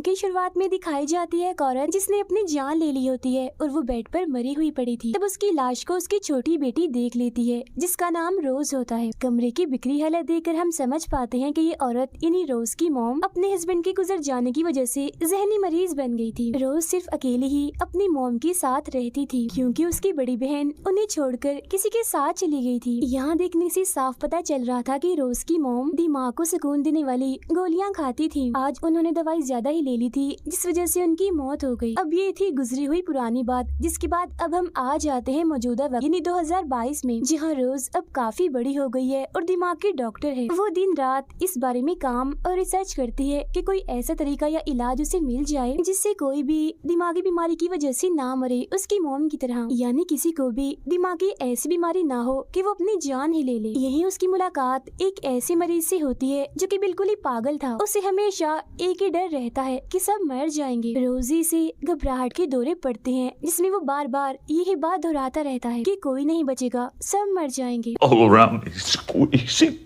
की शुरुआत में दिखाई जाती है एक औरत जिसने अपनी जान ले ली होती है और वो बेड पर मरी हुई पड़ी थी। तब उसकी लाश को उसकी छोटी बेटी देख लेती है जिसका नाम रोज होता है। कमरे की बिखरी हालत देखकर हम समझ पाते हैं कि ये औरत इन्हीं रोज की मॉम अपने हस्बैंड के गुजर जाने की वजह से जहनी मरीज बन गई थी। रोज सिर्फ अकेली ही अपनी मॉम के साथ रहती थी क्योंकि उसकी बड़ी बहन उन्हें छोड़कर किसी के साथ चली गई थी। यहाँ देखने से साफ पता चल रहा था कि रोज की मॉम दिमाग को सुकून देने वाली गोलियां खाती थी। आज उन्होंने दवाई ज्यादा ही ले ली थी जिस वजह से उनकी मौत हो गई। अब ये थी गुजरी हुई पुरानी बात, जिसके बाद अब हम आ जाते हैं मौजूदा वक्त यानी 2022 में, जहाँ रोज अब काफी बड़ी हो गई है और दिमाग की डॉक्टर है। वो दिन रात इस बारे में काम और रिसर्च करती है कि कोई ऐसा तरीका या इलाज उसे मिल जाए जिससे कोई भी दिमागी बीमारी की वजह से ना मरे उसकी मॉम की तरह, यानी किसी को भी दिमागी ऐसी बीमारी ना हो कि वो अपनी जान ही ले ले। यही उसकी मुलाकात एक ऐसे मरीज से होती है जो कि बिल्कुल ही पागल था। उसे हमेशा एक ही डर रहता है कि सब मर जाएंगे। रोजी से घबराहट के दौरे पड़ते हैं जिसमें वो बार बार यही बात दोहराता रहता है कि कोई नहीं बचेगा, सब मर जाएंगे।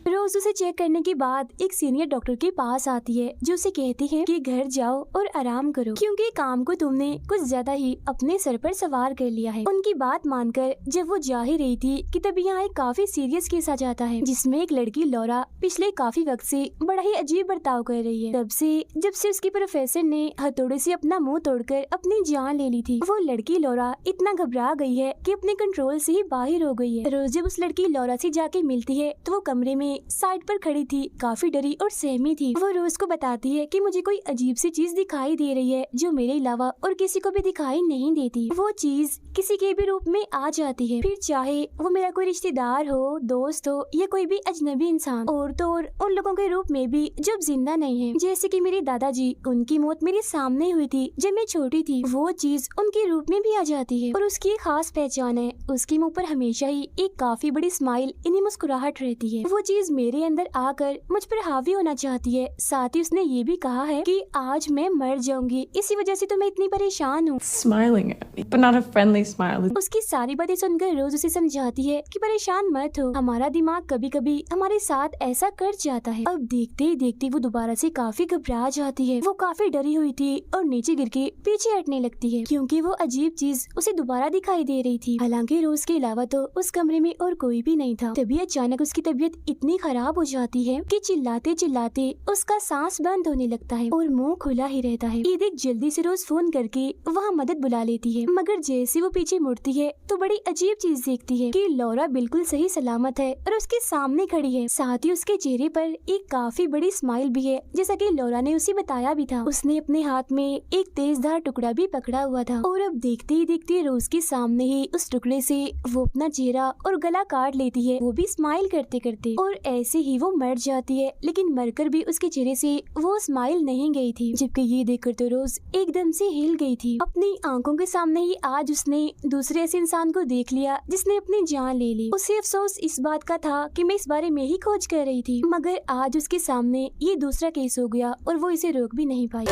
रोज उसे चेक करने के बाद एक सीनियर डॉक्टर के पास आती है जो उसे कहती है कि घर जाओ और आराम करो क्योंकि काम को तुमने कुछ ज्यादा ही अपने सर पर सवार कर लिया है। उनकी बात मानकर जब वो जा ही रही थी कि तब यहाँ एक काफी सीरियस केस आ जाता है जिसमें एक लड़की लौरा पिछले काफी वक्त से बड़ा ही अजीब बर्ताव कर रही है। जब से उसकी प्रोफेसर ने हथौड़े से अपना मुंह तोड़कर अपनी जान ले ली थी, वो लड़की लौरा इतना घबरा गई है कि अपने कंट्रोल से ही बाहर हो गई है। रोज जब उस लड़की लौरा से जाके मिलती है तो वो कमरे में साइड पर खड़ी थी, काफी डरी और सहमी थी। वो रोज को बताती है कि मुझे कोई अजीब सी चीज दिखाई दे रही है जो मेरे अलावा और किसी को भी दिखाई नहीं देती। वो चीज किसी के भी रूप में आ जाती है, फिर चाहे वो मेरा कोई रिश्तेदार हो, दोस्त हो या कोई भी अजनबी इंसान, और तो और उन लोगों के रूप में भी जो अब जिंदा नहीं है। जैसे कि मेरे दादाजी, उनकी मौत मेरे सामने हुई थी जब मैं छोटी थी। वो चीज उनके रूप में भी आ जाती है और उसकी एक खास पहचान है, उसके मुंह पर हमेशा ही एक काफी बड़ी स्माइल यानी मुस्कुराहट रहती है। वो चीज मेरे अंदर आकर मुझ पर हावी होना चाहती है। साथ ही उसने ये भी कहा है कि आज मैं मर जाऊंगी, इसी वजह से तो मैं इतनी परेशान हूँ। Smiling at me, but not a friendly smile. उसकी सारी बातें सुनकर रोज उसे समझाती है कि परेशान मत हो, हमारा दिमाग कभी कभी हमारे साथ ऐसा कर जाता है। अब देखते ही देखते वो दोबारा से काफी घबरा जाती है। वो काफी डरी हुई थी और नीचे गिर के पीछे हटने लगती है क्योंकि वो अजीब चीज उसे दोबारा दिखाई दे रही थी। हालांकि रोज के अलावा तो उस कमरे में और कोई भी नहीं था। तभी अचानक उसकी तबीयत इतनी खराब हो जाती है कि चिल्लाते चिल्लाते उसका सांस बंद होने लगता है और मुंह खुला ही रहता है। ये देख जल्दी से रोज फोन करके वहाँ मदद बुला लेती है, मगर जैसे वो पीछे मुड़ती है तो बड़ी अजीब चीज देखती है कि लौरा बिल्कुल सही सलामत है और उसके सामने खड़ी है। साथ ही उसके चेहरे पर एक काफी बड़ी स्माइल भी है, जैसा कि लौरा ने उसे बताया भी था। उसने अपने हाथ में एक तेजधार टुकड़ा भी पकड़ा हुआ था और अब देखते ही देखते रोज के सामने ही उस टुकड़े से वो अपना चेहरा और गला काट लेती है, वो भी स्माइल करते करते, और ऐसे ही वो मर जाती है। लेकिन मरकर भी उसके चेहरे से वो स्माइल नहीं गई थी, जबकि ये देखकर तो रोज एकदम से हिल गई थी। अपनी आंखों के सामने ही आज उसने दूसरे ऐसे इंसान को देख लिया जिसने अपनी जान ले ली। उसे अफसोस इस बात का था कि मैं इस बारे में ही खोज कर रही थी, मगर आज उसके सामने ये दूसरा केस हो गया और वो इसे रोक भी नहीं पाई।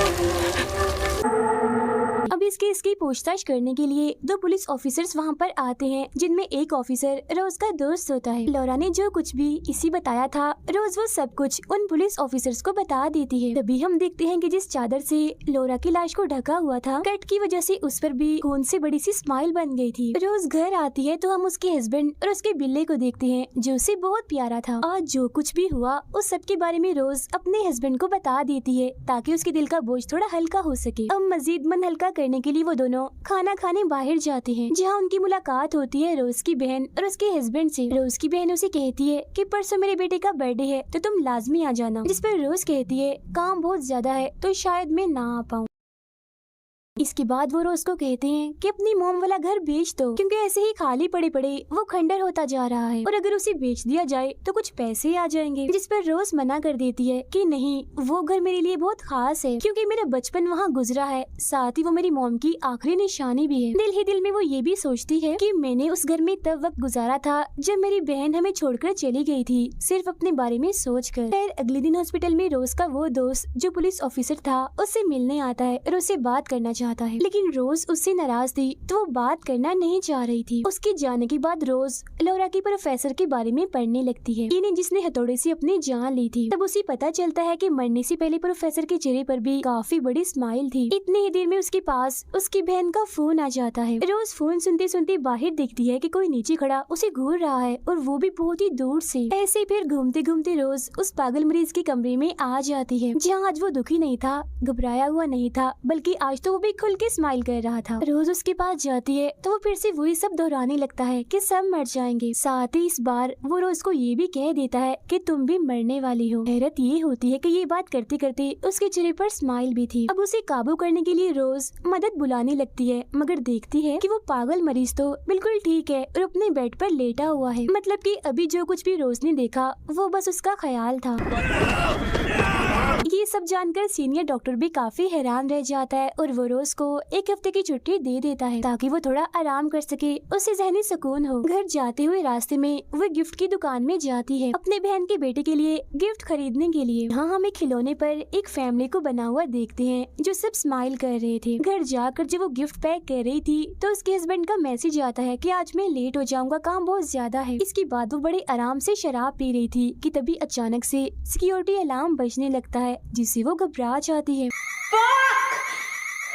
अब इस केस की पूछताछ करने के लिए दो पुलिस ऑफिसर्स वहाँ पर आते हैं, जिनमें एक ऑफिसर रोज का दोस्त होता है। लौरा ने जो कुछ भी इसी बताया था, रोज वो सब कुछ उन पुलिस ऑफिसर्स को बता देती है। तभी हम देखते हैं कि जिस चादर से लौरा की लाश को ढका हुआ था, कट की वजह से उस पर भी खून से बड़ी सी स्माइल बन गई थी। रोज घर आती है तो हम उसके हस्बैंड और उसके बिल्ले को देखते हैं जो उसे बहुत प्यारा था। आज जो कुछ भी हुआ उस सब के बारे में रोज अपने हस्बैंड को बता देती है ताकि उसके दिल का बोझ थोड़ा हल्का हो सके। अब मजीद मन हल्का करने के लिए वो दोनों खाना खाने बाहर जाते हैं, जहाँ उनकी मुलाकात होती है रोज की बहन और उसके हस्बैंड से। रोज की बहन उसे कहती है कि परसों मेरे बेटे का बर्थडे है तो तुम लाजमी आ जाना, जिस पर रोज कहती है काम बहुत ज्यादा है तो शायद मैं ना आ पाऊँ। इसके बाद वो रोज को कहते हैं कि अपनी मोम वाला घर बेच दो क्योंकि ऐसे ही खाली पड़े पड़े वो खंडर होता जा रहा है और अगर उसे बेच दिया जाए तो कुछ पैसे आ जाएंगे, जिस पर रोज मना कर देती है कि नहीं, वो घर मेरे लिए बहुत खास है क्योंकि मेरा बचपन वहाँ गुजरा है, साथ ही वो मेरी मोम की आखिरी निशानी भी है। दिल ही दिल में वो ये भी सोचती है कि मैंने उस घर में तब वक्त गुजारा था जब मेरी बहन हमें छोड़कर चली गई थी, सिर्फ अपने बारे में सोच कर। फिर अगले दिन हॉस्पिटल में रोज का वो दोस्त जो पुलिस ऑफिसर था उससे मिलने आता है और उससे बात करना जाता है, लेकिन रोज उससे नाराज थी तो वो बात करना नहीं चाह रही थी। उसके जाने के बाद रोज लौरा की प्रोफेसर के बारे में पढ़ने लगती है, यानी जिसने हथौड़े से अपनी जान ली थी। तब उसे पता चलता है कि मरने से पहले प्रोफेसर के चेहरे पर भी काफी बड़ी स्माइल थी। इतनी ही देर में उसके पास उसकी बहन का फोन आ जाता है। रोज फोन सुनते सुनते बाहर देखती है कि कोई नीचे खड़ा उसे घूर रहा है, और वो भी बहुत ही दूर से। ऐसे फिर घूमते घूमते रोज उस पागल मरीज के कमरे में आ जाती है, जहाँ आज वो दुखी नहीं था, घबराया हुआ नहीं था, बल्कि आज तो वो भी खुल के स्माइल कर रहा था। रोज उसके पास जाती है तो वो फिर से वही सब दोहराने लगता है कि सब मर जाएंगे। साथ ही इस बार वो रोज को ये भी कह देता है कि तुम भी मरने वाली हो। हैरत ये होती है कि ये बात करते करते उसके चेहरे पर स्माइल भी थी। अब उसे काबू करने के लिए रोज मदद बुलाने लगती है, मगर देखती है कि वो पागल मरीज तो बिल्कुल ठीक है और अपने बेड पर लेटा हुआ है। मतलब कि अभी जो कुछ भी रोज ने देखा वो बस उसका ख्याल था। ये सब जानकर सीनियर डॉक्टर भी काफी हैरान रह जाता है, और वो रोज को एक हफ्ते की छुट्टी दे देता है ताकि वो थोड़ा आराम कर सके, उसे जहनी सुकून हो। घर जाते हुए रास्ते में वो गिफ्ट की दुकान में जाती है अपने बहन के बेटे के लिए गिफ्ट खरीदने के लिए। यहाँ हम एक खिलौने पर एक फैमिली को बना हुआ देखते हैं जो सब स्माइल कर रहे थे। घर जाकर जब वो गिफ्ट पैक कर रही थी तो उसके हस्बैंड का मैसेज आता है कि आज मैं लेट हो जाऊंगा, काम बहुत ज्यादा है। इसके बाद वो बड़े आराम से शराब पी रही थी कि तभी अचानक से सिक्योरिटी अलार्म बजने लगता है, जिससे वो घबरा जाती है।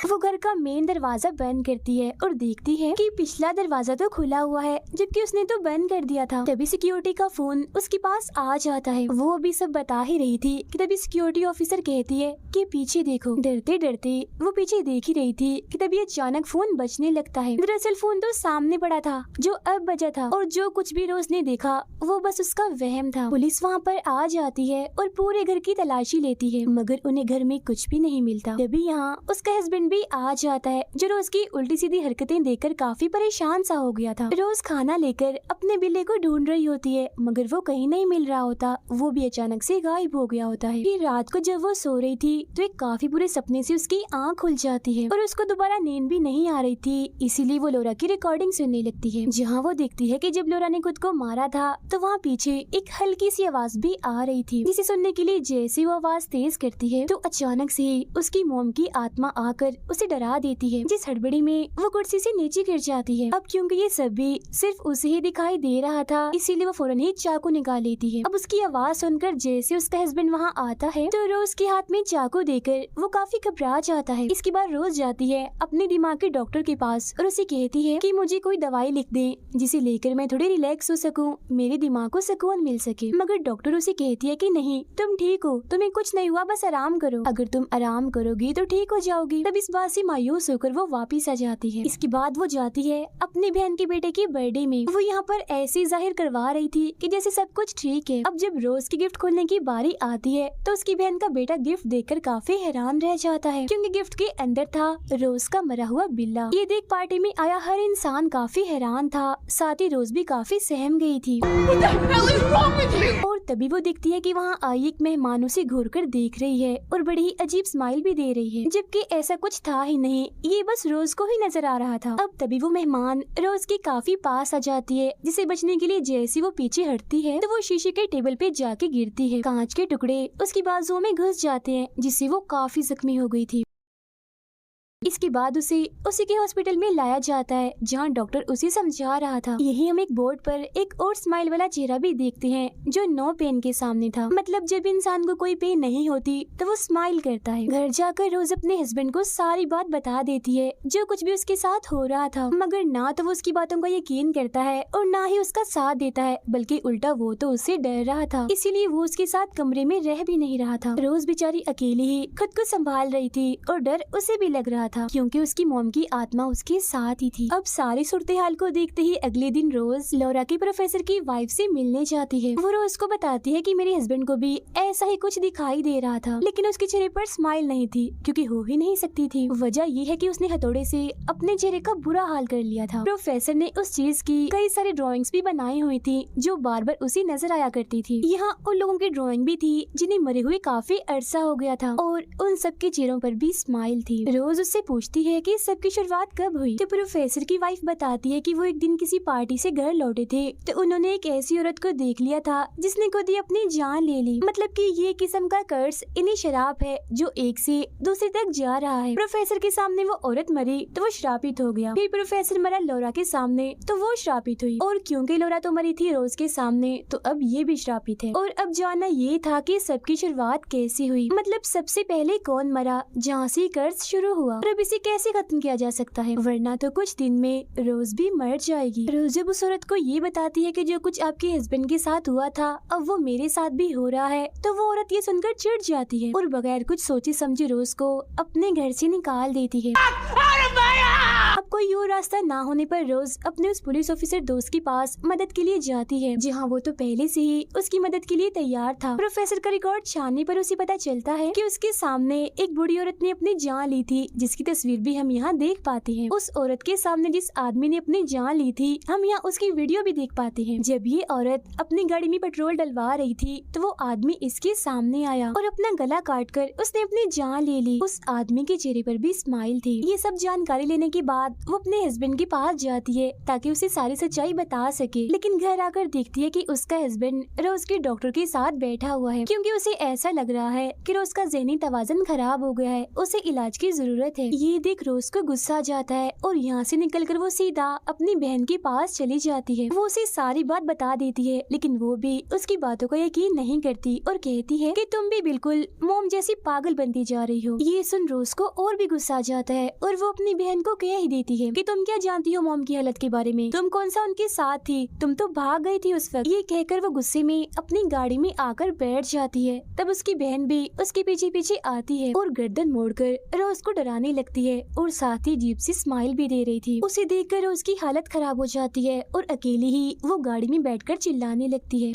वो घर का मेन दरवाजा बंद करती है और देखती है कि पिछला दरवाजा तो खुला हुआ है, जबकि उसने तो बंद कर दिया था। तभी सिक्योरिटी का फोन उसके पास आ जाता है। वो अभी सब बता ही रही थी कि तभी सिक्योरिटी ऑफिसर कहती है कि पीछे देखो। डरते डरते वो पीछे देख ही रही थी कि तभी अचानक फोन बजने लगता है। दरअसल फोन तो सामने पड़ा था जो अब बजा था, और जो कुछ भी रोज ने देखा वो बस उसका वहम था। पुलिस वहाँ पर आ जाती है और पूरे घर की तलाशी लेती है, मगर उन्हें घर में कुछ भी नहीं मिलता। तभी यहाँ उसका हस्बैंड भी आ जाता है, जो रोज की उल्टी सीधी हरकतें देखकर काफी परेशान सा हो गया था। रोज खाना लेकर अपने बिल्ले को ढूंढ रही होती है, मगर वो कहीं नहीं मिल रहा होता। वो भी अचानक से गायब हो गया होता है। फिर रात को जब वो सो रही थी तो एक काफी बुरे सपने से उसकी आँख खुल जाती है, और उसको दोबारा नींद भी नहीं आ रही थी। इसीलिए वो लोरा की रिकॉर्डिंग सुनने लगती है, जहाँ वो देखती है कि जब लोरा ने खुद को मारा था तो वहाँ पीछे एक हल्की सी आवाज भी आ रही थी, जिसे सुनने के लिए जैसे वो आवाज तेज करती है तो अचानक से उसकी मोम की आत्मा आकर उसे डरा देती है, जिस हड़बड़ी में वो कुर्सी से नीचे गिर जाती है। अब क्योंकि ये सब भी सिर्फ उसे ही दिखाई दे रहा था, इसीलिए वो फौरन ही चाकू निकाल लेती है। अब उसकी आवाज सुनकर जैसे उसका हस्बैंड वहाँ आता है तो रोज के हाथ में चाकू देकर वो काफी घबरा जाता है। इसके बाद रोज जाती है अपने दिमाग के डॉक्टर के पास और उसे कहती है कि मुझे कोई दवाई लिख दे जिसे लेकर मैं थोड़ी रिलैक्स हो सकूं, मेरे दिमाग को सुकून मिल सके। मगर डॉक्टर उसे कहती है कि नहीं, तुम ठीक हो, तुम्हें कुछ नहीं हुआ, बस आराम करो। अगर तुम आराम करोगी तो ठीक हो जाओगी। तब इस बात से मायूस होकर वो वापिस आ जाती है। इसके बाद वो जाती है अपनी बहन के बेटे की बर्थडे में। वो यहाँ पर ऐसे जाहिर करवा रही थी कि जैसे सब कुछ ठीक है। अब जब रोज की गिफ्ट खोलने की बारी आती है तो उसकी बहन का बेटा गिफ्ट देखकर काफी हैरान रह जाता है, क्योंकि गिफ्ट के अंदर था रोज का मरा हुआ बिल्ला। ये देख पार्टी में आया हर इंसान काफी हैरान था, साथ ही रोज भी काफी सहम गई थी। और तभी वो देखती है कि वहाँ आई एक मेहमान उसे घूर कर देख रही है और बड़ी ही अजीब स्माइल भी दे रही है, जबकि ऐसा कुछ था ही नहीं, ये बस रोज को ही नजर आ रहा था। अब तभी वो मेहमान रोज के काफी पास आ जाती है, जिसे बचने के लिए जैसे वो पीछे हटती है तो वो शीशे के टेबल पे जाके गिरती है। कांच के टुकड़े उसकी बाजुओं में घुस जाते हैं, जिससे वो काफी जख्मी हो गई थी। इसके बाद उसे उसी के हॉस्पिटल में लाया जाता है, जहां डॉक्टर उसे समझा रहा था। यही हम एक बोर्ड पर एक और स्माइल वाला चेहरा भी देखते हैं जो नो पेन के सामने था। मतलब जब इंसान को कोई पेन नहीं होती तो वो स्माइल करता है। घर जाकर रोज अपने हस्बैंड को सारी बात बता देती है, जो कुछ भी उसके साथ हो रहा था, मगर ना तो वो उसकी बातों का यकीन करता है और ना ही उसका साथ देता है, बल्कि उल्टा वो तो उससे डर रहा था, इसीलिए वो उसके साथ कमरे में रह भी नहीं रहा था। रोज बेचारी अकेली ही खुद को संभाल रही थी और डर उसे भी लग रहा था, क्योंकि उसकी मॉम की आत्मा उसके साथ ही थी। अब सारी सूरत हाल को देखते ही अगले दिन रोज लौरा की प्रोफेसर की वाइफ से मिलने जाती है। वो रोज को बताती है कि मेरे हस्बैंड को भी ऐसा ही कुछ दिखाई दे रहा था, लेकिन उसके चेहरे पर स्माइल नहीं थी, क्योंकि हो ही नहीं सकती थी। वजह ये है कि उसने हथौड़े से अपने चेहरे का बुरा हाल कर लिया था। प्रोफेसर ने उस चीज की कई सारी ड्राइंग्स भी बनाई हुई थी जो बार बार उसे नजर आया करती थी। यहाँ उन लोगों की ड्राइंग भी थी जिन्हें मरे हुए काफी अरसा हो गया था, और उन सबके चेहरों पर भी स्माइल थी। रोज उससे पूछती है कि सबकी शुरुआत कब हुई। तो प्रोफेसर की वाइफ बताती है कि वो एक दिन किसी पार्टी से घर लौटे थे तो उन्होंने एक ऐसी औरत को देख लिया था जिसने खुद ही अपनी जान ले ली। मतलब कि ये किस्म का कर्ज इन्हीं शराब है जो एक से दूसरे तक जा रहा है। प्रोफेसर के सामने वो औरत मरी तो वो श्रापित हो गया। फिर प्रोफेसर मरा लौरा के सामने तो वो श्रापित हुई, और क्योंकि लौरा तो मरी थी रोज के सामने तो अब ये भी श्रापित है। और अब जानना ये था कि सबकी शुरुआत कैसे हुई, मतलब सबसे पहले कौन मरा जहाँ से कर्ज शुरू हुआ और अब इसे कैसे खत्म किया जा सकता है, वरना तो कुछ दिन में रोज भी मर जाएगी। रोज जब उस औरत को ये बताती है कि जो कुछ आपके हस्बैंड के साथ हुआ था अब वो मेरे साथ भी हो रहा है, तो वो औरत ये सुनकर चिढ़ जाती है और बगैर कुछ सोचे समझे रोज को अपने घर से निकाल देती है। अब कोई और रास्ता ना होने पर रोज अपने उस पुलिस ऑफिसर दोस्त के पास मदद के लिए जाती है, जहाँ वो तो पहले से ही उसकी मदद के लिए तैयार था। प्रोफेसर का रिकॉर्ड छानने पर उसे पता चलता है कि उसके सामने एक बूढ़ी औरत ने अपनी जान ली थी, जिसकी तस्वीर भी हम यहाँ देख पाते हैं। उस औरत के सामने जिस आदमी ने अपनी जान ली थी हम यहाँ उसकी वीडियो भी देख पाते हैं। जब ये औरत अपनी गाड़ी में पेट्रोल डलवा रही थी तो वो आदमी इसके सामने आया और अपना गला काट कर उसने अपनी जान ले ली। उस आदमी के चेहरे पर भी स्माइल थी। ये सब जानकारी लेने के बाद वो अपने हस्बैंड के पास जाती है ताकि उसे सारी सच्चाई बता सके, लेकिन घर आकर देखती है कि उसका हस्बैंड रोज के डॉक्टर के साथ बैठा हुआ है, क्योंकि उसे ऐसा लग रहा है कि रोज का ज़हनी तवाज़ुन खराब हो गया है, उसे इलाज की जरूरत है। ये देख रोज को गुस्सा आ जाता है और यहाँ से निकलकर वो सीधा अपनी बहन के पास चली जाती है। वो उसे सारी बात बता देती है, लेकिन वो भी उसकी बातों का यकीन नहीं करती और कहती है कि तुम भी बिल्कुल मोम जैसी पागल बनती जा रही हो। ये सुन रोज को और भी गुस्सा आ जाता है और वो अपनी बहन को कह ही देती है कि तुम क्या जानती हो मॉम की हालत के बारे में, तुम कौन सा उनके साथ थी, तुम तो भाग गई थी उस वक्त। ये कहकर वो गुस्से में अपनी गाड़ी में आकर बैठ जाती है। तब उसकी बहन भी उसके पीछे पीछे आती है और गर्दन मोड़कर रोज को डराने लगती है और साथ ही अजीब सी स्माइल भी दे रही थी। उसे देखकर रोज की हालत खराब हो जाती है और अकेली ही वो गाड़ी में बैठकर चिल्लाने लगती है,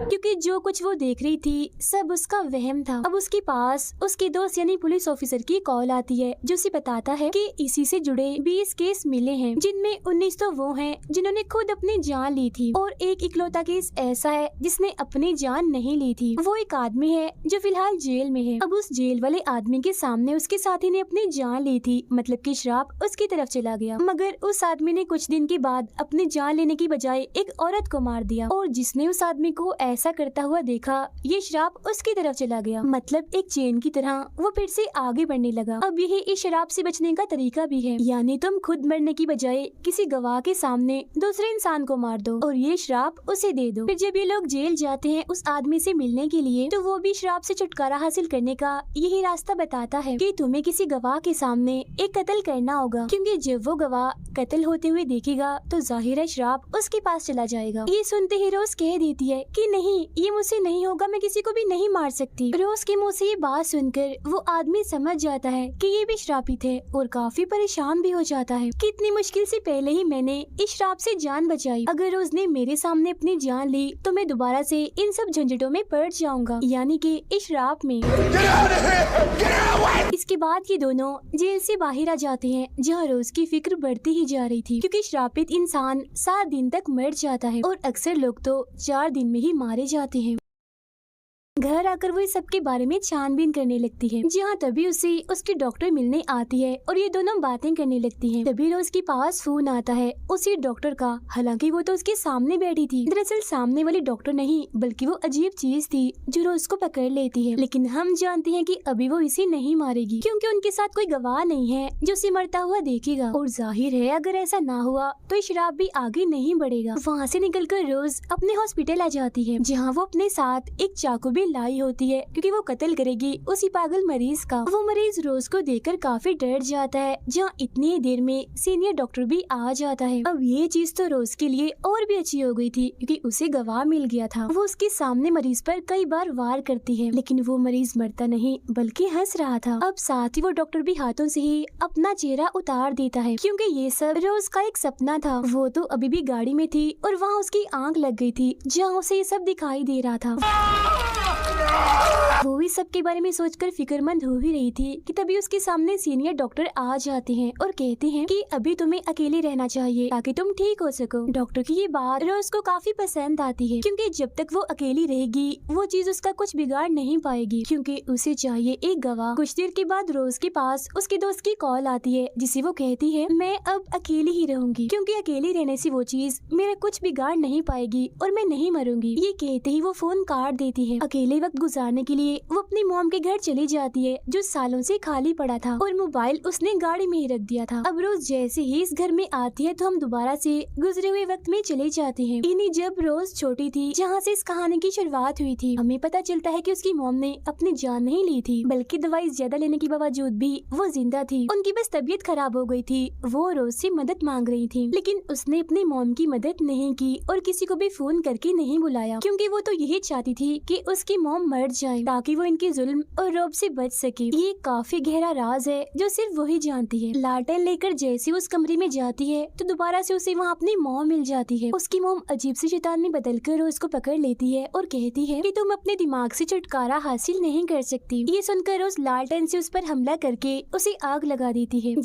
क्योंकि जो कुछ वो देख रही थी सब उसका वहम था। अब उसके पास उसके दोस्त यानी पुलिस ऑफिसर की कॉल आती है जो उसे बताता है कि इसी से जुड़े 20 केस मिले हैं, जिनमें 19 तो वो हैं जिन्होंने खुद अपनी जान ली थी और एक इकलौता केस ऐसा है जिसने अपनी जान नहीं ली थी। वो एक आदमी है जो फिलहाल जेल में है। अब उस जेल वाले आदमी के सामने उसके साथी ने अपनी जान ली थी, मतलब कि श्राप उसकी तरफ चला गया, मगर उस आदमी ने कुछ दिन के बाद अपनी जान लेने की बजाय एक औरत को मार दिया और जिसने उस आदमी को ऐसा करता हुआ देखा ये श्राप उसकी तरफ चला गया। मतलब एक चेन की तरह वो फिर से आगे बढ़ने लगा। अब यही इस शराब से बचने का तरीका भी है, यानी तुम खुद मरने की बजाय किसी गवाह के सामने दूसरे इंसान को मार दो और ये श्राप उसे दे दो। फिर जब ये लोग जेल जाते हैं उस आदमी से मिलने के लिए तो वो भी श्राप से छुटकारा हासिल करने का यही रास्ता बताता है कि तुम्हें किसी गवाह के सामने एक कत्ल करना होगा, क्योंकि जब वो गवाह कत्ल होते हुए देखेगा तो जाहिर है श्राप उसके पास चला जाएगा। ये सुनते ही रोज कह देती है कि नहीं, ये मुझसे नहीं होगा, मैं किसी को भी नहीं मार सकती। रोज के मुँह से ये बात सुनकर वो आदमी समझ जाता है कि ये भी श्रापित है और काफी परेशान भी हो जाता है कि इतनी मुश्किल से पहले ही मैंने इस श्राप से जान बचाई, अगर रोज ने मेरे सामने अपनी जान ली तो मैं दोबारा से इन सब झंझटों में पड़ जाऊंगा, यानी कि इस श्राप में। इसके बाद ये दोनों जेल से बाहर आ जाते हैं, जहाँ रोज की फिक्र बढ़ती ही जा रही थी, क्योंकि श्रापित इंसान 7 दिन तक मर जाता है और अक्सर लोग तो 4 दिन में ही मारे जाते हैं। घर आकर वो इस सब के बारे में छानबीन करने लगती है, जहाँ तभी उसे उसकी डॉक्टर मिलने आती है और ये दोनों बातें करने लगती हैं। तभी रोज के पास फोन आता है उसी डॉक्टर का, हालांकि वो तो उसके सामने बैठी थी। दरअसल सामने वाली डॉक्टर नहीं बल्कि वो अजीब चीज थी जो रोज को पकड़ लेती है, लेकिन हम जानते हैं कि अभी वो इसे नहीं मारेगी, क्योंकि उनके साथ कोई गवाह नहीं है जो उसे मरता हुआ देखेगा और जाहिर है अगर ऐसा ना हुआ तो ये शराब भी आगे नहीं बढ़ेगा। वहाँ से निकलकर रोज अपने हॉस्पिटल आ जाती है, जहाँ वो अपने साथ एक चाकू भी लाई होती है, क्योंकि वो कत्ल करेगी उसी पागल मरीज का। वो मरीज रोज को देखकर काफी डर जाता है, जहाँ इतनी ही देर में सीनियर डॉक्टर भी आ जाता है। अब ये चीज तो रोज के लिए और भी अच्छी हो गई थी, क्योंकि उसे गवाह मिल गया था। वो उसके सामने मरीज पर कई बार वार करती है, लेकिन वो मरीज मरता नहीं बल्कि हंस रहा था। अब साथ ही वो डॉक्टर भी हाथों से ही अपना चेहरा उतार देता है, क्योंकि ये सब रोज का एक सपना था। वो तो अभी भी गाड़ी में थी और वहाँ उसकी आंख लग गई थी, जहाँ उसे ये सब दिखाई दे रहा था। वो इस सब के बारे में सोचकर फिक्रमंद हो ही रही थी कि तभी उसके सामने सीनियर डॉक्टर आ जाते हैं और कहते हैं कि अभी तुम्हें अकेले रहना चाहिए ताकि तुम ठीक हो सको। डॉक्टर की ये बात रोज को काफी पसंद आती है क्योंकि जब तक वो अकेली रहेगी वो चीज उसका कुछ बिगाड़ नहीं पाएगी, क्योंकि उसे चाहिए एक गवाह। कुछ देर के बाद रोज के पास उसके दोस्त की कॉल आती है जिसे वो कहती है मैं अब अकेली ही रहूंगी क्योंकि अकेली रहने से वो चीज मेरा कुछ बिगाड़ नहीं पाएगी और मैं नहीं मरूंगी। ये कहते ही वो फोन काट देती है। अकेले वक्त गुजारने के लिए वो अपनी मॉम के घर चली जाती है जो सालों से खाली पड़ा था और मोबाइल उसने गाड़ी में ही रख दिया था। अब रोज जैसे ही इस घर में आती है तो हम दोबारा से गुजरे हुए वक्त में चले जाते हैं। इन्हीं जब रोज छोटी थी जहाँ से इस कहानी की शुरुआत हुई थी, हमें पता चलता है कि उसकी मॉम ने अपनी जान नहीं ली थी बल्कि दवाई ज्यादा लेने के बावजूद भी वो जिंदा थी। उनकी बस तबीयत खराब हो गई थी। वो रोज से मदद मांग रही थी लेकिन उसने अपनी मॉम की मदद नहीं की और किसी को भी फोन करके नहीं बुलाया क्योंकि वो तो यही चाहती थी कि उसकी मॉम मर जाए ताकि वो इनके जुल्म और रौब से बच सके। ये काफी गहरा राज है जो सिर्फ वही जानती है। लालटेन लेकर जैसे उस कमरे में जाती है तो दोबारा से उसे वहाँ अपनी मॉम मिल जाती है। उसकी मॉम अजीब सी शैतान में बदलकर रोज को पकड़ लेती है और कहती है कि तुम अपने दिमाग से छुटकारा हासिल नहीं कर सकती। ये सुनकर रोज लालटेन से उस पर हमला करके उसे आग लगा देती है।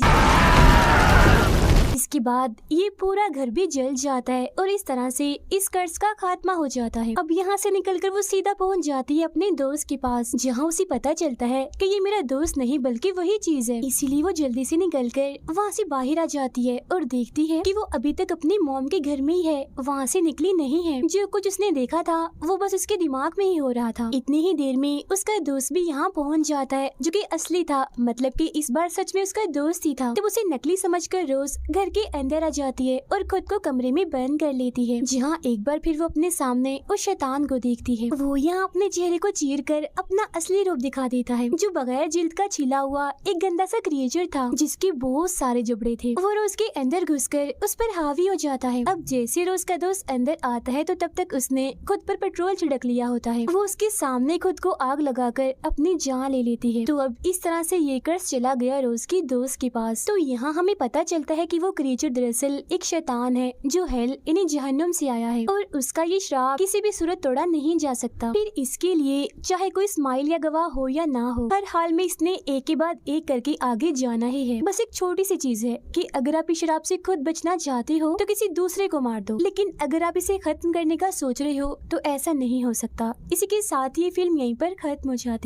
इसके बाद ये पूरा घर भी जल जाता है और इस तरह से इस कर्ज का खात्मा हो जाता है। अब यहाँ से निकलकर वो सीधा पहुँच जाती है अपने दोस्त के पास जहाँ उसे पता चलता है कि ये मेरा दोस्त नहीं बल्कि वही चीज है। इसीलिए वो जल्दी से निकलकर वहाँ से बाहर आ जाती है और देखती है कि वो अभी तक अपनी मॉम के घर में ही है, वहाँ से निकली नहीं है। जो कुछ उसने देखा था वो बस उसके दिमाग में ही हो रहा था। इतनी ही देर में उसका दोस्त भी यहाँ पहुँच जाता है जो कि असली था, मतलब कि इस बार सच में उसका दोस्त ही था। जब उसे नकली समझकर रोज घर के अंदर आ जाती है और खुद को कमरे में बंद कर लेती है जहाँ एक बार फिर वो अपने सामने उस शैतान को देखती है। वो यहाँ अपने चेहरे को चीर कर अपना असली रूप दिखा देता है जो बगैर जिल्द का छिला हुआ एक गंदा सा क्रिएचर था जिसके बहुत सारे जबड़े थे। वो रोज के अंदर घुसकर उस पर हावी हो जाता है। अब जैसे रोज का दोस्त अंदर आता है तो तब तक उसने खुद पर पेट्रोल छिड़क लिया होता है। वो उसके सामने खुद को आग लगाकर अपनी जान ले लेती है। तो अब इस तरह से ये कर्ज चला गया रोज की दोस्त के पास। तो यहाँ हमें पता चलता है कि वो क्रिएचर दरअसल एक शैतान है जो हेल यानी जहन्नुम से आया है और उसका ये श्राप किसी भी सूरत तोड़ा नहीं जा सकता। फिर इसके लिए चाहे कोई स्माइल या गवाह हो या ना हो, हर हाल में इसने एक के बाद एक करके आगे जाना ही है। बस एक छोटी सी चीज है कि अगर आप इस शराब से खुद बचना चाहते हो तो किसी दूसरे को मार दो, लेकिन अगर आप इसे खत्म करने का सोच रहे हो तो ऐसा नहीं हो सकता। इसी के साथ ये फिल्म यहीं पर खत्म हो जाती।